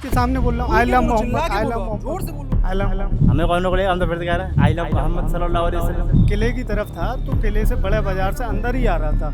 के सामने बोल रहा हूँ I love Mohammad, I love Mohammad, जोर से बोलो। I love. हमें कौन रोक लेगा, हम तो फिर से कह रहे हैं आई लव मोहम्मद सल्लल्लाहु अलैहि वसल्लम। किले की तरफ था तो किले से बड़े बाजार से अंदर ही आ रहा था,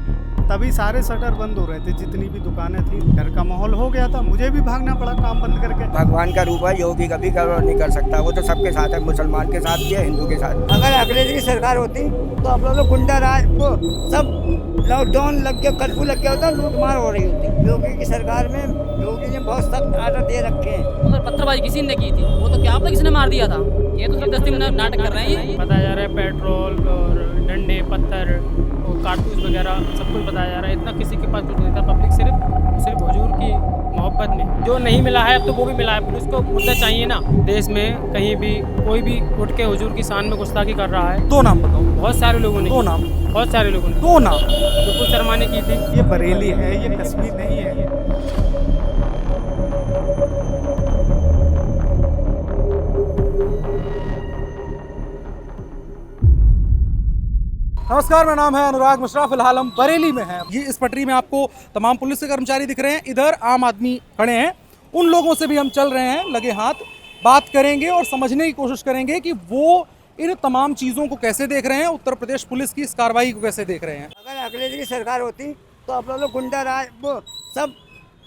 तभी सारे शटर बंद हो रहे थे, जितनी भी दुकानें थी। डर का माहौल हो गया था, मुझे भी भागना पड़ा काम बंद करके। भगवान का रूप है, योगी कभी गौरव नहीं कर सकता। वो तो सबके साथ है, मुसलमान के साथ भी है, हिंदू के साथ। अगर अंग्रेजी की सरकार होती तो आप लोग गुंडा राज वो सब लॉकडाउन लग गया, कर्फ्यू लग गया होता, लूटमार हो रही होती। योगी की सरकार में योगी ने बहुत सख्त आर्डर दे रखे हैं। अगर पत्थरबाजी किसी ने की थी, वो तो क्या आपने किसने मार दिया था? ये तो सब दस्ती में नाटक कर रहे हैं। बताया जा रहा है पेट्रोल और डंडे पत्थर और कारतूस वगैरह सब कुछ बताया जा रहा है। इतना किसी के पास कुछ नहीं था। पब्लिक सिर्फ हुजूर की मोहब्बत में जो नहीं मिला है, अब तो वो भी मिला है। पुलिस को मुद्दा चाहिए ना। देश में कहीं भी कोई भी उठ के हुजूर की शान में गुस्ताखी कर रहा है। दो नाम बताओ। बहुत सारे लोगों ने, दो नाम, बहुत सारे लोगों ने दो नाम। जो कुछ शर्मा ने की थी। ये बरेली है, ये कश्मीर नहीं है। नमस्कार, मेरा नाम है अनुराग मिश्रा। फिलहाल हम बरेली में हैं। ये इस पटरी में आपको तमाम पुलिस के कर्मचारी दिख रहे हैं। इधर आम आदमी खड़े हैं। उन लोगों से भी हम चल रहे हैं लगे हाथ। बात करेंगे और समझने की कोशिश करेंगे कि वो इन तमाम चीज़ों को कैसे देख रहे हैं, उत्तर प्रदेश पुलिस की इस कार्रवाई को कैसे देख रहे हैं। अगर अंग्रेजी की सरकार होती तो आप लोग गुंडा राज वो सब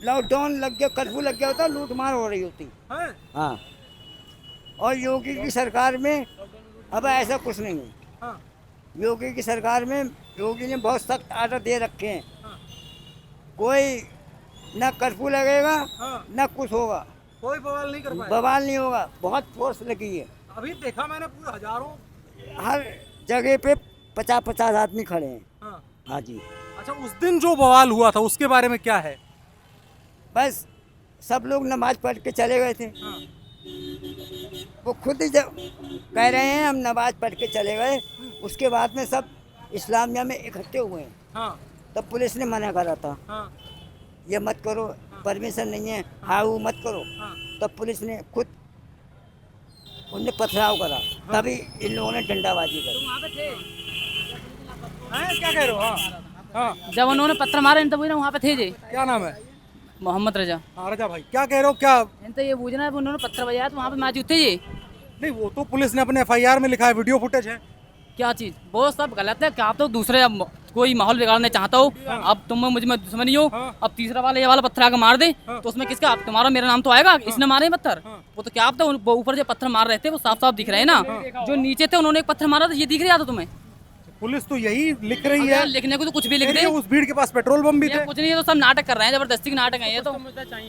लॉकडाउन लग गया, कर्फ्यू लग गया होता, लूटमार हो रही होती। हाँ, और योगी की सरकार में अब ऐसा कुछ नहीं है। हाँ। योगी की सरकार में योगी ने बहुत सख्त आर्डर दे रखे हैं। कोई ना कर्फ्यू लगेगा, हाँ। ना कुछ होगा, कोई बवाल नहीं कर पाए। बवाल नहीं होगा। बहुत फोर्स लगी है। अभी देखा मैंने पूरे हजारों। हर जगह पे 50-50 आदमी खड़े हैं। हाँ। हाँ जी। अच्छा, उस दिन जो बवाल हुआ था उसके बारे में क्या है? बस सब लोग नमाज पढ़ के चले गए थे। हाँ। वो खुद ही जब कह रहे हैं हम नमाज पढ़ के चले गए, उसके बाद में सब इस्लामिया में इकट्ठे हुए हैं। हाँ। तब पुलिस ने मना करा था, हाँ। ये मत करो, परमिशन नहीं है, हाँ वो मत करो। हाँ। तब पुलिस ने खुद उनने पथराव करा, तभी इन लोगों ने डंडाबाजी करी। हैं, क्या कह रहे हो? हाँ। हाँ। जब उन्होंने पत्थर मारे इन तो वही ना वहाँ पे थे जे क्या नाम है? मोहम्मद रजा। हाँ, रजा भाई, क्या कह रहे हो? क्या इन तो ये पूछना है कि उन्होंने पत्थर बजाया तो वहाँ पे मौजूद थे ये? नहीं, वो तो पुलिस ने अपने एफआईआर में लिखा है, वीडियो फुटेज है। क्या चीज़? वो सब गलत है। क्या आप तो दूसरे अब कोई माहौल बिगाड़ने चाहता हो, अब तुम मुझ में दुश्मनी हो, अब तीसरा वाला ये वाला पत्थर आके मार दे तो उसमें किसका, तुम्हारा मेरा नाम तो आएगा। इसने मारे पत्थर, वो तो क्या आप तो वो ऊपर जो पत्थर मार रहे थे वो साफ साफ दिख रहे हैं ना। जो नीचे थे उन्होंने एक पत्थर मारा था, ये दिख रहा था तुम्हें? पुलिस तो यही लिख रही है। लिखने को तो कुछ भी लिख कह रही दे। है उस भीड़ के पास पेट्रोल बम भी ये थे। कुछ नहीं, ये तो सब नाटक कर रहे हैं, जबरदस्ती के नाटक है ये तो।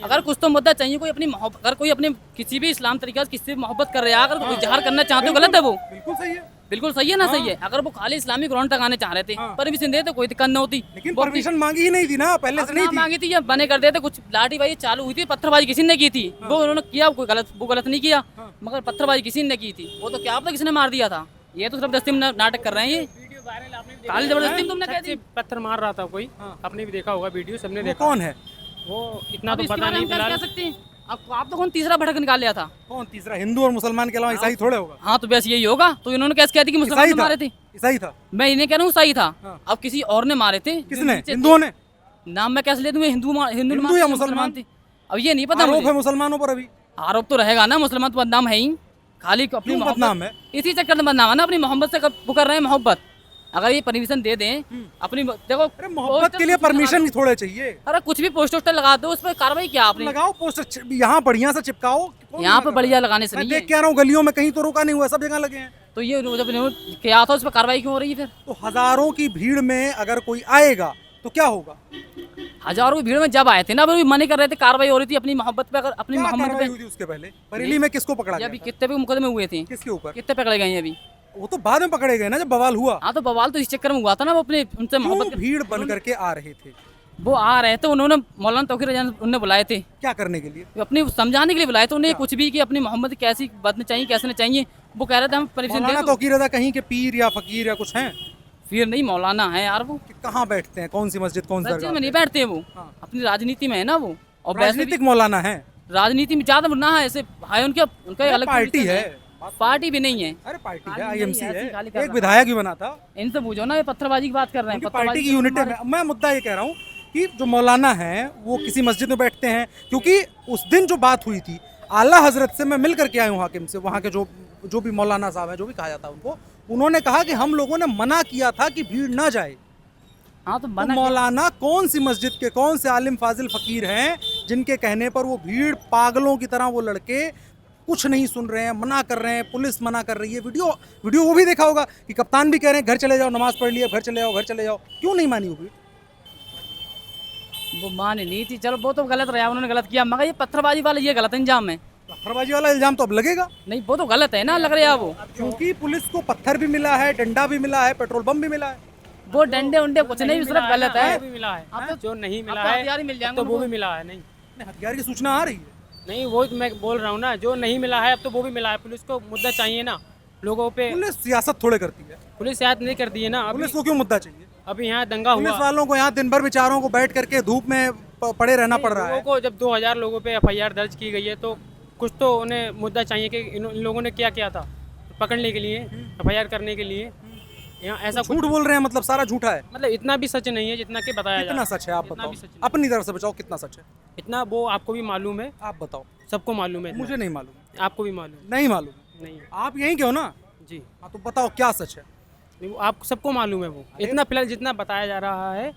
अगर कुछ तो मुद्दा चाहिए, कोई अपनी अगर कोई अपने किसी भी इस्लाम तरीके से किसी से मोहब्बत कर रहे हैं, अगर इजहार करना चाहते हो, गलत है वो। बिल्कुल सही है। बिल्कुल सही है ना, सही है। अगर वो खाली इस्लामिक ग्राउंड तक आने चाह रहे थे, परमिशन देते कोई दिक्कत न होती। लेकिन परमिशन मांगी ही नहीं थी ना, पहले से नहीं थी। मांगी थी या बने कर देते। कुछ लाठीबाजी चालू हुई थी, पत्थरबाजी किसी ने की थी, वो उन्होंने किया, कोई गलत वो गलत नहीं किया, मगर पत्थरबाजी किसी ने की थी। वो तो क्या आप किसने मार दिया था? ये तो जबरदस्ती में नाटक कर रहे हैं ये। खाली जबरदस्ती तुमने कह दी। पत्थर मार रहा था कोई, आपने भी देखा होगा वीडियो, सबने देखा। कौन है वो इतना तो इसके पता बारे में नहीं हम क्या फिलहाल। कह सकते हैं? आप तो कौन तीसरा भड़क निकाल लिया था? कौन तीसरा? हिंदू और मुसलमान के अलावा ईसाई थोड़े होगा। हाँ तो बस यही होगा। तो इन्होंने कैसे कह दी कि मुसलमान ईसाई था। मारे थे? ईसाई था। मैं इन्हें कह रहा हूँ सही था। हाँ। अब किसी और ने मारे थे। किसने? नीचे थे। हिंदुओं ने? नाम मैं कैसे ले दूँ? हिंदू या मुसलमान थे? अब ये नहीं पता आरोप मुझे। है मुसलमानों पर अभी। आरोप तो रहेगा ना, मुसलमान तो बदनाम है ही। खाली अपनी क्यों बदनाम है? इसी चक्कर में बदनाम है ना, अपनी मोहब्बत से वो कर रहे हैं मोहब्बत। अगर ये परमिशन दे दें अपनी, देखो अरे मोहब्बत के लिए परमिशन थोड़े चाहिए। अरे कुछ भी पोस्टर लगा दो, उस पर कार्रवाई क्या आपने? लगाओ पोस्टर, यहाँ बढ़िया से चिपकाओ। यहाँ पे बढ़िया लगाने से मैं नहीं देख है। के आ रहा हूँ, गलियों में कहीं तो रोका नहीं हुआ, सब जगह लगे हैं। तो ये जब इन्होंने किया था उस पर कार्रवाई क्यों हो रही है फिर? तो हजारों की भीड़ में अगर कोई आएगा तो क्या होगा? हजारों की भीड़ में जब आए थे ना, अभी मना कर रहे थे, कार्रवाई हो रही थी अपनी मोहब्बत पे। अगर अपनी क्या मोहब्बत कार्रवाई पे हुई थी उसके पहले? बरेली में किसको पकड़ा ये गया अभी था? कितने भी मुकदमे हुए थे, किसके ऊपर? कितने पकड़े गए हैं अभी? वो तो बाद में पकड़े गए ना, जब बवाल हुआ। हाँ तो बवाल तो इस चक्कर में हुआ था ना, वो अपने उनसे मोहब्बत क्यों भीड़ बन करके आ रहे थे? वो आ रहे थे, उन्होंने मौलाना तौकीर रजा उन्हें बुलाए थे क्या करने के लिए? अपनी समझाने के लिए बुलाए थे उन्हें, कुछ भी कि अपनी मोहम्मद कैसी बदनी चाहिए, कैसे नहीं चाहिए। वो कह रहे थे हम परमिशन मौलाना दे दो। तौकीर रजा कहीं के पीर या फकीर या कुछ हैं? फिर नहीं, मौलाना है यार वो। कि कहाँ बैठते हैं, कौन सी मस्जिद, कौन सी सच्ची दरगाह में नहीं पे? बैठते वो, हाँ। अपनी राजनीति में है ना वो। और वैसे भी राजनीतिक मौलाना है? राजनीति में ज्यादा ना है ऐसे है, उनके उनका अलग पार्टी position है। पार्टी भी नहीं है। अरे पार्टी है, पार्टी नहीं आईएमसी है, ऐसी है, खाली कर एक रहा। विधायक भी बना था। इनसे पूछो ना, ये पत्थरबाजी की बात कर रहे हैं। उनकी पार्टी की यूनिट है। मैं मुद्दा ये कह रहा हूँ कि जो मौलाना हैं वो किसी मस्जिद में बैठते हैं, क्योंकि उस दिन जो बात हुई थी आला हजरत से मैं मिल करके आया हूँ, हाकिम से, वहाँ के जो भी मौलाना साहब हैं, जो भी कहा जाता है उनको, उन्होंने कहा कि हम लोगों ने मना किया था कि भीड़ ना जाए। हाँ तो तो मना मौलाना कौन सी मस्जिद के कौन से आलिम फाजिल फकीर हैं जिनके कहने पर वो भीड़ पागलों की तरह वो लड़के कुछ नहीं सुन रहे हैं, मना कर रहे हैं, पुलिस मना कर रही है। वीडियो वो भी देखा होगा कि कप्तान भी कह रहे हैं घर चले जाओ, नमाज पढ़ लिया, घर चले जाओ, घर चले जाओ। क्यों नहीं मानी वो भीड़? वो माने नहीं थी, चलो वो तो गलत रहा, उन्होंने गलत किया, मगर ये पत्थरबाजी वाला ये गलत इंजाम है। पत्थरबाजी वाला इल्जाम तो अब लगेगा, नहीं वो तो गलत है ना, लग रहा है वो। क्योंकि पुलिस को पत्थर भी मिला है, डंडा भी मिला है, पेट्रोल बम भी मिला है। वो डंडे उंडे कुछ नहीं, सिर्फ गलत है। वो भी मिला है, अब तो- जो नहीं मिला अब तो है हथियार ही मिल जाएंगे तो वो भी उनको। मिला है। नहीं हथियार की सूचना आ रही है। नहीं, वो तो मैं बोल रहा हूँ ना, जो नहीं मिला है अब तो वो भी मिला है। पुलिस को मुद्दा चाहिए ना लोगों पे। पुलिस सियासत थोड़े करती है, पुलिस याद नहीं करती है ना। पुलिस को क्यों मुद्दा चाहिए? अभी यहाँ दंगा पुलिस हुआ, वालों को यहाँ दिन भर बेचारों को बैठ करके धूप में पड़े रहना पड़ रहा लोगों है। को जब 2000 लोगों पे FIR दर्ज की गई है तो कुछ तो उन्हें मुद्दा चाहिए कि इन लोगों ने क्या किया था पकड़ने के लिए, FIR करने के लिए। यहाँ ऐसा कुछ झूठ बोल रहे हैं, मतलब सारा झूठा है। मतलब इतना भी सच नहीं है जितना कि बताया जा कितना रहा सच है आप इतना बताओ, भी सच नहीं। अपनी तरफ से बताओ कितना सच है, इतना वो आपको भी मालूम है, आप बताओ। सबको मालूम है इतना। मुझे नहीं मालूम, आपको भी मालूम नहीं मालूम। नहीं है। आप यहीं क्यों ना? जी हाँ तो बताओ क्या सच है, नहीं, वो आप सबको मालूम है। वो इतना फिलहाल जितना बताया जा रहा है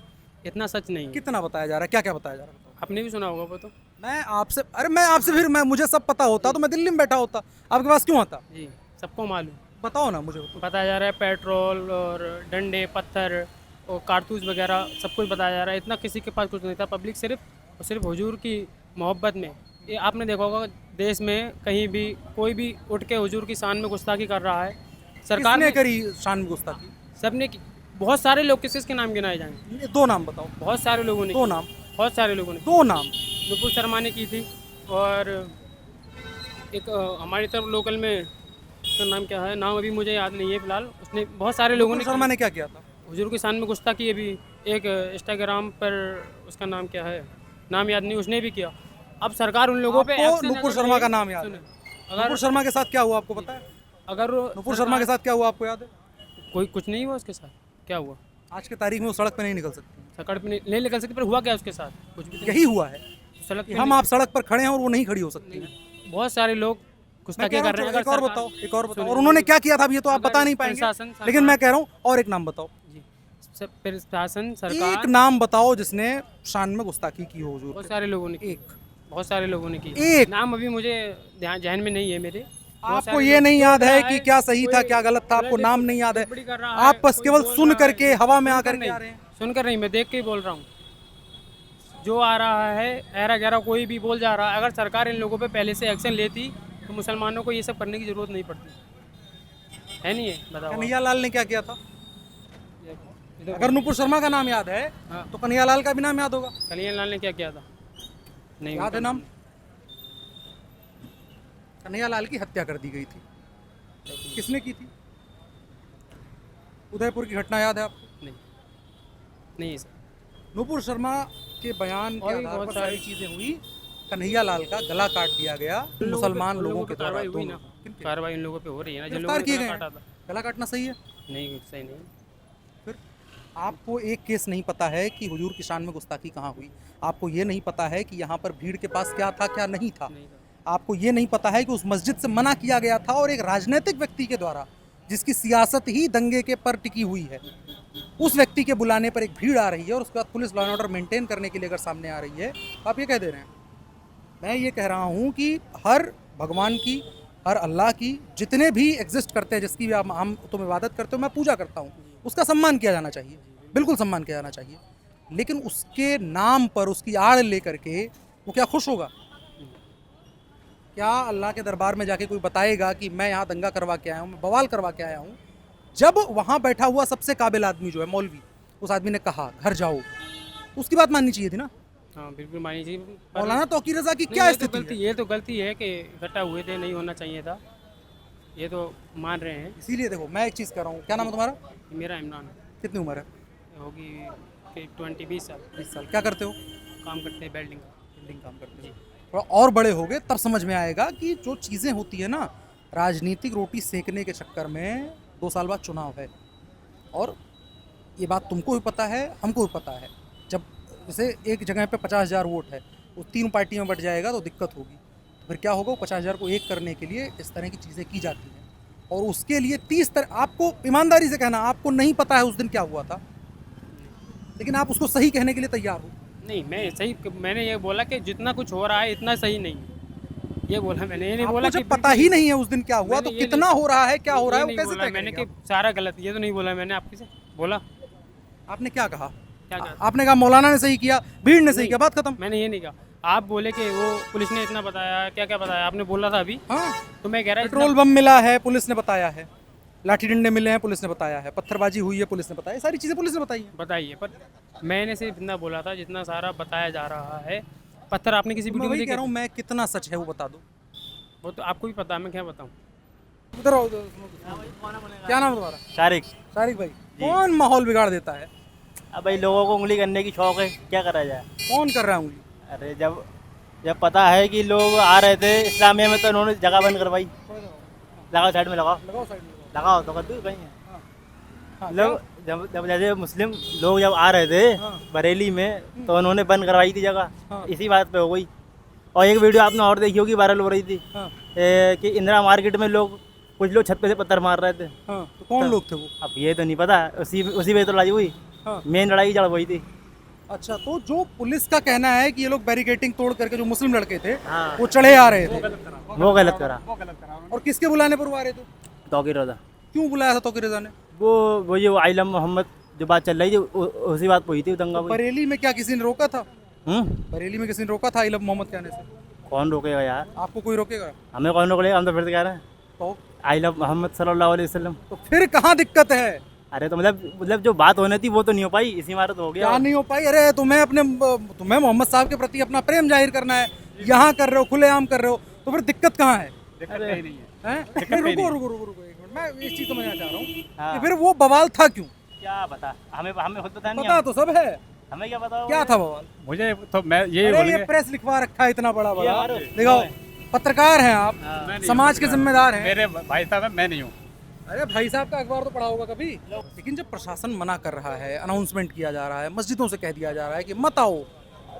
इतना सच नहीं है। कितना बताया जा रहा है, क्या क्या बताया जा रहा है बताओ। आपने भी सुना होगा वो तो। मैं आपसे फिर मुझे सब पता होता तो मैं दिल्ली में बैठा होता, आपके पास क्यों आता? जी सबको मालूम। बताओ ना मुझे। बताया जा रहा है पेट्रोल और डंडे पत्थर और कारतूस वगैरह सब कुछ बताया जा रहा है। इतना किसी के पास कुछ नहीं था। पब्लिक सिर्फ हुजूर की मोहब्बत में, ये आपने देखा होगा देश में कहीं भी कोई भी उठ के हुजूर की शान में गुस्ताखी कर रहा है, सरकार किसने ने करी शान में गुस्ताखी? सबने की। बहुत सारे लोग, किसके नाम गिनाए जाएंगे? दो नाम बताओ, बहुत सारे लोगों ने दो की। नाम, बहुत सारे लोगों ने। दो नाम। नुपुर शर्मा ने की थी, और एक हमारी तरफ लोकल में उसका नाम क्या है, नाम अभी मुझे याद नहीं है फिलहाल। उसने बहुत सारे लोगों ने शर्मा ने क्या किया था? हुजूर की शान में गुस्ताखी। अभी एक इंस्टाग्राम पर उसका नाम क्या है, नाम याद नहीं, उसने भी किया। अब सरकार उन लोगों पे आपको एक्शन नुपुर अगर शर्मा ले- का नाम याद है? सुने, नुपुर अगर शर्मा के साथ क्या हुआ आपको पता है? अगर नुपुर शर्मा के साथ क्या हुआ आपको याद है? कोई कुछ नहीं हुआ उसके साथ। क्या हुआ? आज के तारीख में वो सड़क पे नहीं निकल सकती। सड़क पे नहीं निकल सकती, पर हुआ क्या उसके साथ? कुछ भी यही हुआ है सड़क कि पे हम आप सड़क पर खड़े हैं और वो नहीं खड़ी हो सकती हैं। बहुत सारे लोग मैं गुस्ताखी कह रहा कर रहे हूँ हैं। एक और अगर बताओ, सरकार- एक और बताओ। सुनिए, और उन्होंने क्या किया था अब ये तो आप अगर बता नहीं पाएंगे, प्रशासन, लेकिन सरकार- मैं कह रहा हूँ और एक नाम बताओ, जी सब प्रशासन एक सरकार नाम बताओ जिसने शान में गुस्ताखी की हो हुजूर बहुत की। सारे लोगों ने की। एक बहुत सारे लोगों ने की। एक। नाम अभी मुझे जहन में नहीं है मेरे। बहुत आपको सारे ये लोग नहीं बोल याद रहा है कि क्या सही था कोई क्या गलत था, आपको गलत नाम नहीं याद है, गड़बड़ी कर रहा आप बस कोई केवल बोल सुन रहा है, करके हवा में सुनकर आकर के नहीं, आ रहे हैं। सुनकर नहीं, मैं देख के ही बोल रहा हूँ। जो आ रहा है ऐरा गहरा कोई भी बोल जा रहा है, अगर सरकार इन लोगों पे पहले से एक्शन लेती तो मुसलमानों को ये सब करने की जरूरत नहीं पड़ती है। नहीं है, बताओ आप। कन्हैया लाल ने क्या किया था? इधर- अगर नुपुर शर्मा का नाम याद है हाँ। तो कन्हैया लाल का भी नाम याद होगा। कन्हैया लाल ने क्या किया था? नहीं याद है नाम? कन्हैया लाल की हत्या कर दी गई थी। किसने की थी? उदयपुर की घटना याद है आपको? नहीं, नहीं सर। नुपुर शर्मा के बयान के और भी आधार बहुत पर सारी सारी चीजें हुई। कन्हैया लाल का गला काट दिया गया मुसलमान लोगों के द्वारा। कार्रवाई हुई ना, दोनों। किनके? कार्रवाई इन लोगों पे हो रही है ना, जिन गिरफ्तार लोगों किए ने गए गला हैं। काटा था। गला काटना सही है? नहीं, सही नहीं। फिर आपको एक केस नहीं पता है कि हुजूर की शान में गुस्ताखी कहाँ हुई। आपको ये नहीं पता है कि यहाँ पर भीड़ के पास क्या था क्या नहीं था। नहीं था। आपको ये नहीं पता है कि उस मस्जिद से मना किया गया था और एक राजनीतिक व्यक्ति के द्वारा, जिसकी सियासत ही दंगे के पर टिकी हुई है, उस व्यक्ति के बुलाने पर एक भीड़ आ रही है और उसके बाद police law and order maintain करने के लिए अगर सामने आ रही है तो आप ये कह दे रहे हैं। मैं ये कह रहा हूँ कि हर भगवान की, हर अल्लाह की, जितने भी एग्जिस्ट करते हैं, जिसकी भी हम तुम इबादत करते हो, मैं पूजा करता हूँ, उसका सम्मान किया जाना चाहिए, बिल्कुल सम्मान किया जाना चाहिए। लेकिन उसके नाम पर उसकी आड़ लेकर के वो क्या खुश होगा? क्या अल्लाह के दरबार में जाके कोई बताएगा कि मैं यहाँ दंगा करवा के आया हूँ, मैं बवाल करवा के आया हूँ? जब वहाँ बैठा हुआ सबसे काबिल आदमी जो है मौलवी, उस आदमी ने कहा घर जाओ, उसकी बात माननी चाहिए थी ना। हाँ बिल्कुल मानी चाहिए। पर- मौलाना तौकीर रज़ा की नहीं, क्या ये तो स्थिति गलती है? ये तो गलती है कि इकट्ठा हुए थे, नहीं होना चाहिए था, ये तो मान रहे हैं। इसीलिए देखो मैं एक चीज़ कर रहा हूँ, क्या नाम है तुम्हारा? मेरा इमरान है, कितनी उम्र है? होगी कि 20-20 साल 20 साल। क्या करते हो? काम करते हैं वेल्डिंग का। बिल्डिंग काम करते हो। थोड़ा और बड़े हो गए तब समझ में आएगा कि जो चीज़ें होती है ना, राजनीतिक रोटी सेकने के चक्कर में 2 साल बाद चुनाव है। और ये बात तुमको भी पता है, हमको भी पता है। जब जैसे एक जगह पे 50,000 वोट है, वो 3 पार्टियों में बट जाएगा तो दिक्कत होगी। तो फिर क्या होगा, 50,000 को एक करने के लिए इस तरह की चीज़ें की जाती हैं, और उसके लिए 30 तरह, आपको ईमानदारी से कहना, आपको नहीं पता है उस दिन क्या हुआ था, लेकिन आप उसको सही कहने के लिए तैयार हो। नहीं, मैंने ये बोला कि जितना कुछ हो रहा है इतना सही नहीं है, ये बोला मैंने। ये नहीं बोला आपको कि जब पता ही नहीं है उस दिन क्या हुआ, मैंने तो ये कितना हो रहा है, क्या हो रहा है, ये वो नहीं कैसे बोला तय मैंने करेंगे कि आप? सारा गलत, ये तो नहीं बोला मैंने आपके से बोला। आपने क्या कहा? क्या कहा? आपने कहा मौलाना ने सही किया, भीड़ ने सही किया, बात खत्म। मैंने ये नहीं कहा। आप बोले कि वो पुलिस ने इतना बताया, क्या क्या बताया आपने बोला था अभी, हाँ, तो मैं कह रहा पेट्रोल बम मिला है, पुलिस ने बताया है, लाठी डंडे मिले हैं, पुलिस ने बताया है, पत्थरबाजी हुई है, पुलिस ने बताया, ये सारी चीजें पुलिस ने बताई हैं। बताइए, पर मैंने सिर्फ इतना बोला था जितना सारा बताया जा रहा है। पत्थर आपने किसी मैं वीडियो में वही कह देखे? रहा हूँ, मैं कितना सच है वो बता दो। वो तो आपको भी पता है, मैं क्या बताऊँ। उधर आओ, क्या नाम है तुम्हारा? शारिक। शारिक भाई, कौन माहौल बिगाड़ देता है? अब भाई लोगों को उंगली करने की शौक है, क्या करा जाए। कौन कर रहा है उंगली? अरे जब पता है कि लोग आ रहे थे इस्लामिया में, तो उन्होंने जगह बंद करवाई। लगाओ साइड में, लगाओ लगाओ साइड में। लगाओ, तो कद्दू कहीं है। हाँ, लोग जब जैसे मुस्लिम लोग जब आ रहे थे बरेली में, तो उन्होंने बंद करवाई थी जगह। हाँ। इसी बात पे हो गई। और एक वीडियो आपने और देखी होगी, वायरल हो रही थी, हाँ, कि इंदिरा मार्केट में कुछ लोग छत पे से पत्थर मार रहे थे। हाँ, तो कौन लोग थे वो? अब ये तो नहीं पता, उसी पे तो लड़ाई हुई। हाँ। मेन लड़ाई जड़ वही थी। अच्छा, तो जो पुलिस का कहना है कि ये लोग बैरिकेटिंग तोड़ करके, जो मुस्लिम लड़के थे हाँ। वो चढ़े आ रहे थे, वो गलत करा। और किसके बुलाने पर वो आ रहे थे? तौकीर रजा, क्यों बुलाया था तौकीर रजा ने? वो ये आइलम मोहम्मद जो बात चल रही थी, उसी बात पे हुई थी दंगा हुई। बरेली में क्या किसी ने रोका था? हम्म, बरेली में किसी ने रोका था इलब मोहम्मद कहने से? कौन रोकेगा यार, आपको कोई रोकेगा? हमें कौन रोक लेगा, हम तो फिर से कह रहे हैं तो आई लव मोहम्मद सल्लल्लाहु अलैहि वसल्लम। फिर कहाँ दिक्कत है? अरे तो मतलब जो बात होनी थी वो तो नहीं हो पाई, इसी मारे तो हो गया। क्या नहीं हो पाई? अरे तुम्हें मोहम्मद साहब के प्रति अपना प्रेम जाहिर करना है, यहाँ कर रहे हो, खुलेआम कर रहे हो, तो फिर दिक्कत कहाँ है? अरे हैं? नहीं, रुको एक मिनट, मैं इस चीज समझना चाह रहा हूँ हाँ। कि फिर वो बवाल था क्यों? क्या बता, हमें खुद पता नहीं। पता तो सब है, हमें क्या पता क्या था बवाल? मुझे तो मैं यही अरे बोलूँगा, ये प्रेस लिखवा रखा है इतना बड़ा बड़ा, हमारे- देखो पत्रकार हैं आप, मैं नहीं समाज के हूँ। जिम्मेदार हैं। मेरे भाई साहब हैं, मैं नहीं हूँ। अरे भाई साहब का अखबार तो पढ़ा होगा कभी। लेकिन जब प्रशासन मना कर रहा है, अनाउंसमेंट किया जा रहा है, मस्जिदों से कह दिया जा रहा है कि मत आओ,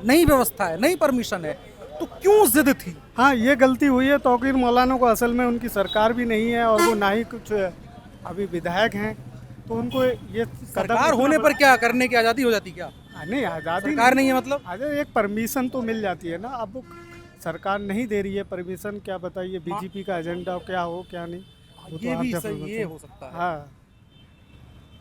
नई व्यवस्था है, नई परमिशन है, तो क्यों जिद थी? हाँ, ये गलती हुई है तौकीर मौलाना को। असल में उनकी सरकार भी नहीं है और वो ना ही कुछ अभी विधायक हैं, तो उनको ये सरकार होने पर क्या करने की आज़ादी हो जाती क्या? नहीं, आज़ादी सरकार नहीं है मतलब? अरे एक परमिशन तो मिल जाती है ना। अब सरकार नहीं दे रही है परमिशन, क्या बताइए बीजेपी का एजेंडा क्या हो क्या नहीं, वो तो ये आप भी जब सही, ये हो सकता है। हाँ,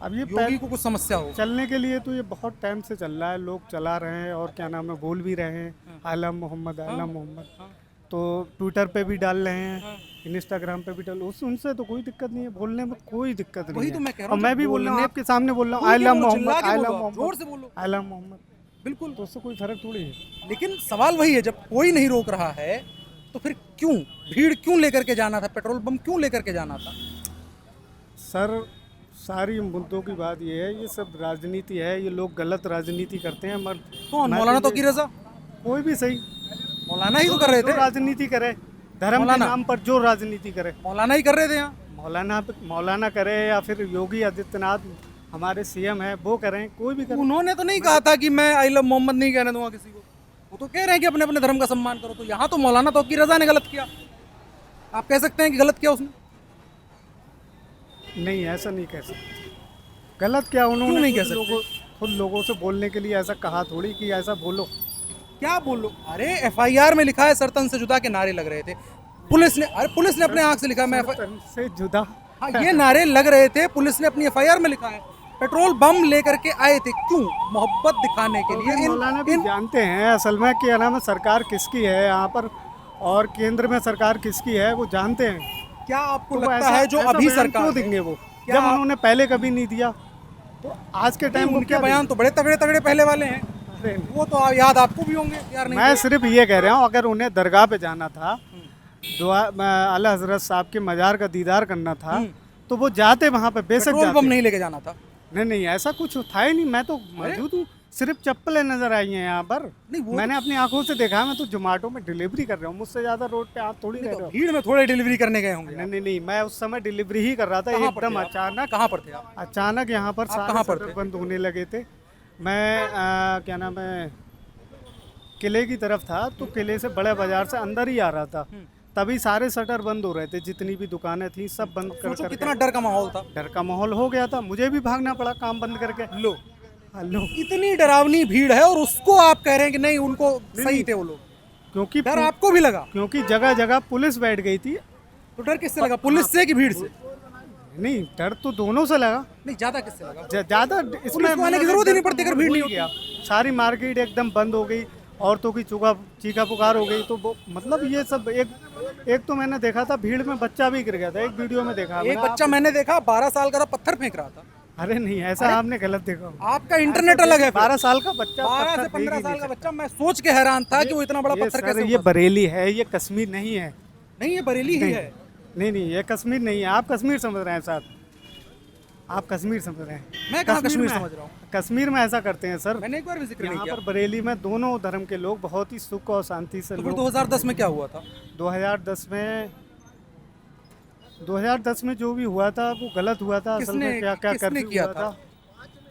अब ये योगी को कुछ समस्या हो। चलने के लिए तो ये बहुत टाइम से चल रहा है, लोग चला रहे हैं और क्या नाम है बोल भी रहे हैं आलम मोहम्मद आलम मोहम्मद। तो ट्विटर पे भी डाल रहे हैं, इंस्टाग्राम पे भी डाल, उनसे तो कोई दिक्कत नहीं है, बोलने में कोई दिक्कत नहीं वही है। तो मैं कह रहा और हूँ, मैं जब भी बोल रहा हूँ, बोलने- आपके सामने बोल रहा हूँ बोल के आलम बोलो, चिल्ला मोहम्मद के आलम बोलो, मोहम्मद जोर से बोलो। आलम मोहम्मद, बिल्कुल। तो उससे कोई फर्क थोड़ी है। लेकिन सवाल वही है, जब कोई नहीं रोक रहा है तो फिर क्यों भीड़ क्यों लेकर के जाना था, पेट्रोल बम क्यों लेकर के जाना था? सर, सारी मुद्दों की बात ये है, ये सब राजनीति है, ये लोग गलत राजनीति करते हैं। कौन? मौलाना तौकीर रजा? कोई भी सही, मौलाना ही तो कर रहे जो थे, राजनीति करे, धर्म के मौलाना। नाम पर जो राजनीति करे, मौलाना ही कर रहे थे यहाँ। मौलाना करे या फिर योगी आदित्यनाथ हमारे सीएम है वो करें, कोई भी करे। उन्होंने तो नहीं कहा था कि मैं आई लव मोहम्मद नहीं कहने दूंगा किसी को, वो तो कह रहे हैं कि अपने अपने धर्म का सम्मान करो। तो यहाँ तो मौलाना तौकीर रजा ने गलत किया, आप कह सकते हैं कि गलत किया उसने? नहीं, ऐसा नहीं कह सकते। गलत क्या, उन्होंने क्यों नहीं कह खुद लोगों से बोलने के लिए ऐसा कहा थोड़ी कि ऐसा बोलो। क्या बोलो? अरे एफआईआर में लिखा है सरतन से जुदा के नारे लग रहे थे, पुलिस ने अपने आंख से लिखा है, मैं तन से जुदा, हाँ, ये नारे लग रहे थे, पुलिस ने अपनी एफआईआर में लिखा है। पेट्रोल बम लेकर के आए थे, क्यों? मोहब्बत दिखाने के लिए। मौलाना भी जानते हैं असल में क्या नाम है सरकार किसकी है यहाँ पर, और केंद्र में सरकार किसकी है वो जानते हैं। क्या आपको तो लगता है जो ऐसा अभी बयान सरकार क्यों है, देंगे वो, क्या जब उन्होंने पहले कभी नहीं दिया, तो आज के टाइम उनके बयान तो बड़े तगड़े तगड़े पहले वाले हैं, वो तो याद आपको भी होंगे यार। नहीं मैं सिर्फ ये कह रहा हूँ, अगर उन्हें दरगाह पे जाना था, दुआ आला हजरत साहब के मजार का दीदार करना था, तो वो जाते वहाँ पे, बेशक पेट्रोल जाते। बम नहीं लेके जाना था। नहीं, ऐसा कुछ था ही नहीं, मैं तो मौजूद हूँ, सिर्फ चप्पलें नजर आई हैं यहाँ पर। नहीं, वो मैंने अपनी आंखों से देखा, मैं तो जोमेटो में डिलीवरी कर रहा हूँ, मुझसे ज्यादा रोड पे आप थोड़ी रह रहे हो। भीड़ में थोड़े डिलीवरी करने गए होंगे। नहीं, मैं उस समय डिलीवरी ही कर रहा था, कहाँ पर एकदम थे आप? अचानक। कहाँ पर थे आप? अचानक यहाँ पर आप सारे कहाँ पर शटर थे? बंद होने लगे थे। मैं क्या नाम है, किले की तरफ था, तो किले से बड़े बाजार से अंदर ही आ रहा था, तभी सारे शटर बंद हो रहे थे, जितनी भी दुकानें थी सब बंद कर सोचो करके। कितना डर का माहौल था। डर का माहौल हो गया था, मुझे भी भागना पड़ा काम बंद करके। लो, हाँ, लो, इतनी डरावनी भीड़ है और उसको आप कह रहे हैं कि नहीं उनको सही थे वो लोग। क्योंकि डर आपको भी लगा? क्योंकि जगह जगह पुलिस बैठ गई थी। तो डर किससे लगा, पुलिस से कि भीड़ से? नहीं, डर तो दोनों से लगा। नहीं, ज्यादा किससे लगा? ज्यादा पुलिस को आने की जरूरत ही नहीं पड़ती अगर भीड़ नहीं होती। गया। सारी मार्केट एकदम बंद हो गई, औरतों की चीखा पुकार हो गई। तो मतलब ये सब एक तो मैंने देखा था भीड़ में बच्चा भी गिर गया था, एक वीडियो में देखा एक बच्चा मैंने देखा 12 साल का था, पत्थर फेंक रहा था। अरे नहीं, ऐसा आपने गलत देखा। आपका इंटरनेट अलग है। 12 साल का बच्चा, 12 से 15 साल का बच्चा, मैं सोच के हैरान था कि वो इतना बड़ा पत्थर कैसे ये उठा। बरेली है, ये कश्मीर नहीं है। नहीं, ये बरेली ही है। नहीं, ये कश्मीर नहीं है। आप कश्मीर समझ रहे हैं सर, आप कश्मीर समझ रहे हैं। मैं कहाँ कश्मीर में- समझ रहा हूँ? कश्मीर में ऐसा करते हैं सर। मैंने एक बार भी जिक्र नहीं यहाँ किया। पर बरेली में दोनों धर्म के लोग बहुत ही सुख और शांति से तो फिर लोग। 2010 में क्या हुआ था? 2010 में जो भी हुआ था वो गलत हुआ था। असल में क्या किसने कर्फ्यू किया हुआ था?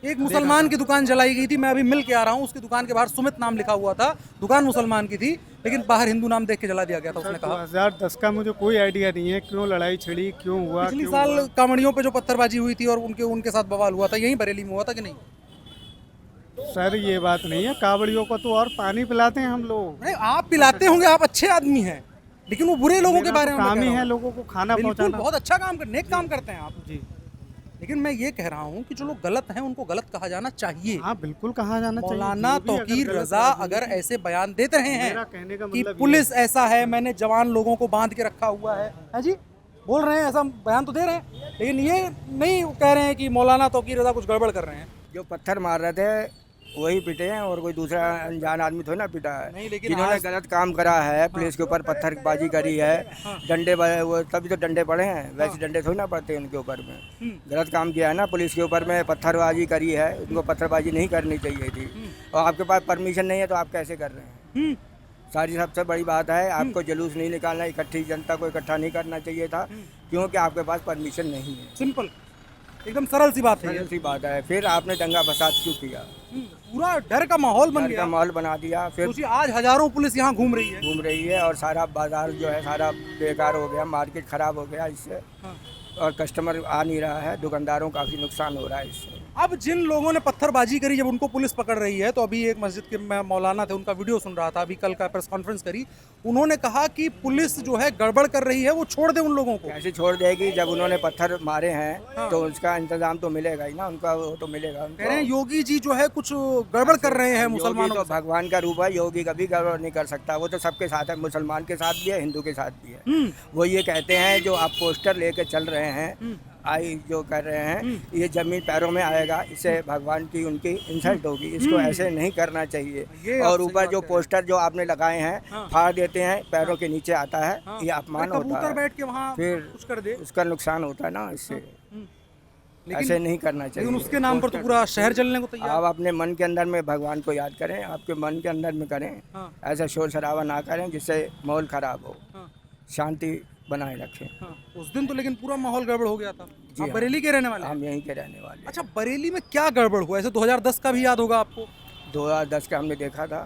एक मुसलमान की दुकान जलाई गई थी, मैं अभी मिल के आ रहा हूँ, उसकी दुकान के बाहर सुमित नाम लिखा हुआ था, दुकान मुसलमान की थी, लेकिन बाहर हिंदू नाम देख के जला दिया गया था। उसने कहा 2010 का मुझे कोई आइडिया नहीं है क्यों लड़ाई छिड़ी, क्यों हुआ। पिछली क्यों साल हुआ। कांवड़ियों पे जो पत्थरबाजी हुई थी और उनके साथ बवाल हुआ था, यही बरेली में हुआ था कि नहीं? सर ये बात नहीं है, कावड़ियों को तो और पानी पिलाते हैं हम लोग। नहीं, आप पिलाते होंगे, आप अच्छे आदमी हैं, लेकिन वो बुरे लोगों के बारे में काम मैं ही कह है रहा हूँ। लोगों को खाना बिल्कुल, पहुंचाना। बहुत अच्छा काम कर, नेक काम करते हैं आप। जी लेकिन मैं ये कह रहा हूँ कि जो लोग गलत हैं उनको गलत कहा जाना चाहिए। हाँ, बिल्कुल कहा जाना चाहिए। मौलाना जो भी अगर तौकीर गलत रजा है, अगर ऐसे बयान देते रहे मेरा हैं कहने का कि मतलब ये पुलिस ऐसा है, मैंने जवान लोगों को बांध के रखा हुआ है जी, बोल रहे हैं, ऐसा बयान तो दे रहे हैं, लेकिन ये नहीं कह रहे हैं कि मौलाना तौकीर रजा कुछ गड़बड़ कर रहे हैं। जो पत्थर मार रहे थे वही पिटे हैं, और कोई दूसरा अनजान आदमी थोड़ी ना पिटा है। नहीं, लेकिन जिन्होंने गलत काम करा है, पुलिस के ऊपर पत्थरबाजी करी है, डंडे वो तभी तो डंडे पड़े हैं, वैसे डंडे थोड़ी ना पड़ते हैं उनके ऊपर में। गलत काम किया है ना, पुलिस के ऊपर में पत्थरबाजी करी है, उनको पत्थरबाजी नहीं करनी चाहिए थी। और आपके पास परमिशन नहीं है तो आप कैसे कर रहे हैं? सारी सबसे बड़ी बात है, आपको जुलूस नहीं निकालना, इकट्ठी जनता को इकट्ठा नहीं करना चाहिए था, क्योंकि आपके पास परमिशन नहीं है। सिंपल, एकदम सरल सी बात है ये। सरल सी बात है। फिर आपने दंगा फसाद क्यों किया? पूरा डर का माहौल बन डर गया। का माहौल बना दिया। फिर सोचिए आज हजारों पुलिस यहाँ घूम रही है। घूम रही है और सारा बाजार जो है सारा बेकार हो गया, मार्केट खराब हो गया इससे, और कस्टमर आ नहीं रहा है, दुकानदारों को काफ़ी नुकसान हो रहा है इससे। अब जिन लोगों ने पत्थरबाजी करी, जब उनको पुलिस पकड़ रही है, तो अभी एक मस्जिद के मौलाना थे, उनका वीडियो सुन रहा था, अभी कल का प्रेस कॉन्फ्रेंस करी, उन्होंने कहा कि पुलिस जो है गड़बड़ कर रही है, वो छोड़ दे उन लोगों को। कैसे छोड़ देगी जब उन्होंने पत्थर मारे हैं, तो उसका इंतजाम तो मिलेगा ही ना, उनका वो तो मिलेगा उनको। कह रहे हैं योगी जी जो है कुछ गड़बड़ कर रहे हैं योगी मुसलमानों तो के साथ। भगवान का रूप है, योगी कभी गड़बड़ नहीं कर सकता, वो तो सबके साथ है, मुसलमान के साथ भी है, हिंदू के साथ भी है। वो ये कहते हैं जो आप पोस्टर लेके चल रहे हैं, आई जो कर रहे हैं, ये जमीन पैरों में आएगा, इससे भगवान की उनकी इंसल्ट होगी, इसको ऐसे नहीं करना ये चाहिए। आप और सही ऊपर बात जो कह रहे हैं। पोस्टर जो आपने लगाए हैं फाड़ देते हैं, पैरों के नीचे आता है, ये अपमान होता कबूतर है, बैठ के वहाँ फिर कुछ कर दे, उसका नुकसान होता है ना इससे। लेकिन ऐसे नहीं करना चाहिए। लेकिन उसके नाम पर तो पूरा शहर जलने को तैयार। आप अपने मन के अंदर में भगवान को याद करें, आपके मन के अंदर में करें, हाँ। ऐसा शोर शराबा ना करें जिससे माहौल खराब हो, हाँ, शांति बनाए रखें। हाँ। उस दिन तो लेकिन पूरा माहौल गड़बड़ हो गया था। आप हाँ। बरेली के रहने वाले हैं? हम यहीं के रहने वाले हैं। अच्छा, बरेली में क्या गड़बड़ हुआ? ऐसे 2010 का भी याद होगा आपको, 2010 का हमने देखा था।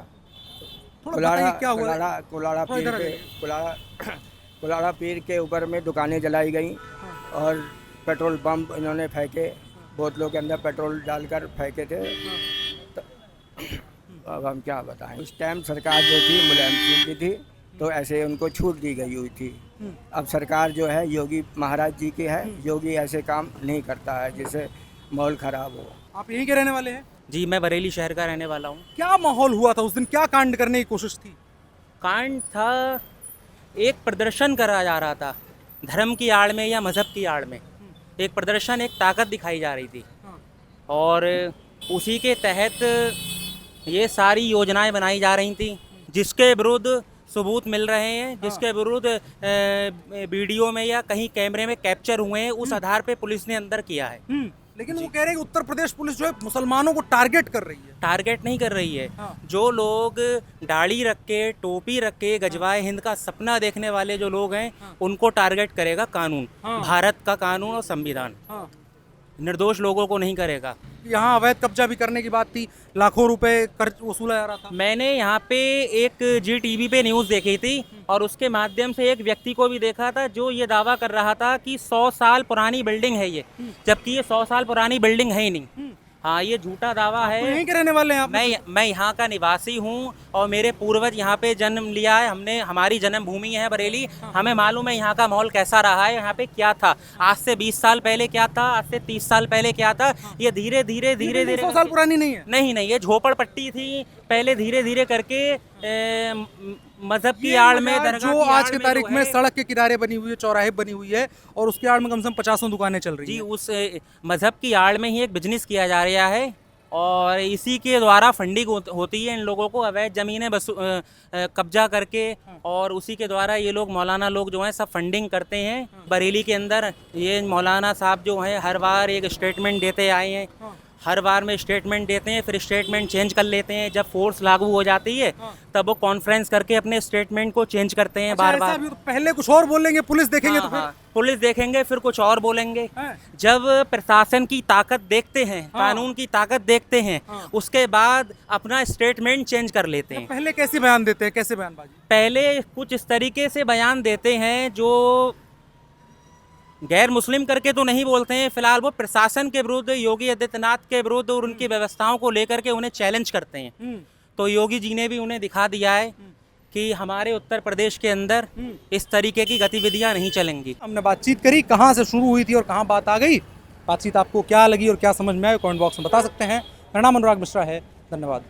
थोड़ा बताइए क्या हुआ? कुलाड़ा थोड़ा पीर इधर के आइए। कुलाड़ा पीर के ऊपर में दुकानें जलाई गई और पेट्रोल पंप इन्होंने फेंके, बोतलों के अंदर पेट्रोल डालकर फेंके थे। तो अब हम क्या बताएं, उस टाइम सरकार जो थी मुलायम सिंह की थी, तो ऐसे उनको छूट दी गई हुई थी। अब सरकार जो है योगी महाराज जी की है, योगी ऐसे काम नहीं करता है जिससे माहौल खराब हो। आप यहीं के रहने वाले हैं? जी, मैं बरेली शहर का रहने वाला हूँ। क्या माहौल हुआ था उस दिन? क्या कांड करने की कोशिश थी? कांड था, एक प्रदर्शन करा जा रहा था धर्म की आड़ में या मज़हब की आड़ में। एक प्रदर्शन, एक ताकत दिखाई जा रही थी, और उसी के तहत ये सारी योजनाएं बनाई जा रही थी, जिसके विरुद्ध सबूत मिल रहे हैं, जिसके विरुद्ध वीडियो में या कहीं कैमरे में कैप्चर हुए हैं, उस आधार पे पुलिस ने अंदर किया है। लेकिन वो कह रहे हैं कि उत्तर प्रदेश पुलिस जो है मुसलमानों को टारगेट कर रही है। टारगेट नहीं कर रही है। हाँ। जो लोग दाढ़ी रख के, टोपी रख के, गजवाए हिंद का सपना देखने वाले जो लोग हैं, उनको टारगेट करेगा कानून, हाँ। भारत का कानून और संविधान। हाँ। निर्दोष लोगों को नहीं करेगा। यहाँ अवैध कब्जा भी करने की बात थी, लाखों रुपए कर्ज वसूला जा रहा था। मैंने यहाँ पे एक GTV पे न्यूज़ देखी थी और उसके माध्यम से एक व्यक्ति को भी देखा था जो ये दावा कर रहा था कि 100 साल पुरानी बिल्डिंग है ये, जबकि ये 100 साल पुरानी बिल्डिंग है ही नहीं। हाँ, ये झूठा दावा है। तो यहीं के रहने वाले हैं आप? मैं यहाँ का निवासी हूँ और मेरे पूर्वज यहाँ पे जन्म लिया है हमने, हमारी जन्मभूमि है बरेली। हमें मालूम है यहाँ का माहौल कैसा रहा है, यहाँ पे क्या था आज से 20 साल पहले क्या था, आज से 30 साल पहले क्या था। ये धीरे धीरे 100 साल पुरानी नहीं है। नहीं, ये झोपड़पट्टी थी पहले, धीरे धीरे करके मजहब की आड़ में, दरगाह जो की आज आड़ के में तारीख जो में है, सड़क के किनारे बनी हुई है, चौराहे बनी हुई है और उसके आड़ में कम से कम 50 दुकानें चल रही जी हैं। उस मजहब की आड़ में ही एक बिजनेस किया जा रहा है और इसी के द्वारा फंडिंग होती है इन लोगों को, अवैध ज़मीनें कब्जा करके, और उसी के द्वारा ये लोग मौलाना लोग जो हैं सब फंडिंग करते हैं। बरेली के अंदर ये मौलाना साहब जो हैं हर बार एक स्टेटमेंट देते आए हैं, हर बार में स्टेटमेंट देते हैं, फिर स्टेटमेंट चेंज कर लेते हैं। जब फोर्स लागू हो जाती है तब वो कॉन्फ्रेंस करके अपने स्टेटमेंट को चेंज करते हैं बार बार। तो पहले कुछ और बोलेंगे, पुलिस देखेंगे तो फिर पुलिस देखेंगे, फिर कुछ और बोलेंगे। हाँ। जब प्रशासन की ताकत देखते हैं, कानून की ताकत देखते हैं, उसके बाद अपना स्टेटमेंट चेंज कर लेते हैं। पहले कैसे बयान देते हैं, कैसे बयानबाजी? पहले कुछ इस तरीके से बयान देते हैं जो गैर मुस्लिम करके तो नहीं बोलते हैं, फिलहाल वो प्रशासन के विरुद्ध, योगी आदित्यनाथ के विरुद्ध और उनकी व्यवस्थाओं को लेकर के उन्हें चैलेंज करते हैं। तो योगी जी ने भी उन्हें दिखा दिया है कि हमारे उत्तर प्रदेश के अंदर इस तरीके की गतिविधियां नहीं चलेंगी। हमने बातचीत करी, कहाँ से शुरू हुई थी और कहाँ बात आ गई। बातचीत आपको क्या लगी और क्या समझ में आए, कमेंट बॉक्स में बता सकते हैं। मेरा नाम अनुराग मिश्रा है, धन्यवाद।